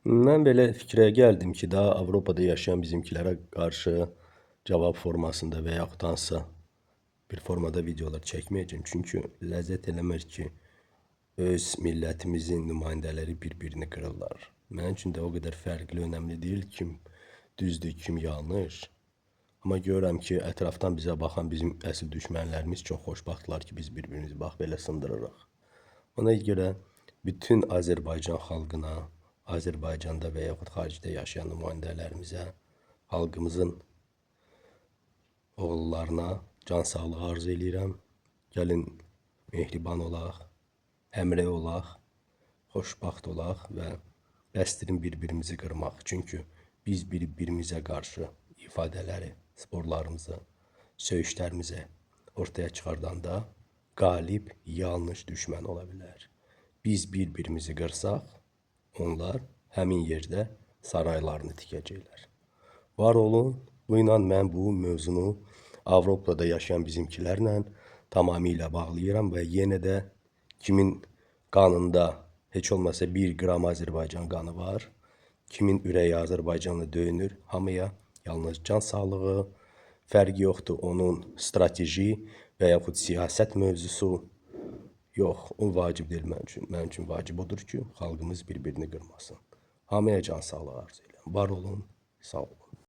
Mən belə fikrə gəldim ki, daha Avropada yaşayan bizimkilərə qarşı cavab formasında və yaxud hansısa bir formada videolar çəkməyəcəm. Çünki ləzzət eləmir ki, öz millətimizin nümayəndələri bir-birini qırırlar. Mənim üçün də o qədər fərqli, önəmli deyil kim düzdür, kim yanlış. Amma görürəm ki, ətrafdan bizə baxan bizim əsl düşmənlərimiz çox xoşbəxtlər ki, biz bir-birimizi bax belə sındırırıq. Ona görə bütün Azərbaycan xalqına, Azərbaycanda və yaxud xaricdə yaşayan nümayəndələrimizə, xalqımızın oğullarına can sağlığı arzu eləyirəm. Gəlin mehriban olaq, həmrəy olaq, xoşbəxt olaq və bəsdirin bir-birimizi qırmaq. Çünki biz bir-birimizə qarşı ifadələri, sporlarımızı, söyüşlərimizi ortaya çıxardanda qalib yalnız düşmən ola bilər. Biz bir-birimizi qırsaq, onlar həmin yerdə saraylarını tikəcəklər. Var olun, bu ilə mən bu mövzunu Avropada yaşayan bizimkilərlə tamamilə bağlayıram və yenə də kimin qanında heç olmasa 1 qram Azərbaycan qanı var, kimin ürəyi Azərbaycanla döyünür, hamıya yalnız can sağlığı, fərqi yoxdur onun strateji və yaxud siyasət mövzusu. Yox, o vacib deyil mənim üçün. Mənim üçün vacib odur ki, xalqımız bir-birini qırmasın. Hamıya can sağlığı arzu edirəm. Var olun, sağ olun.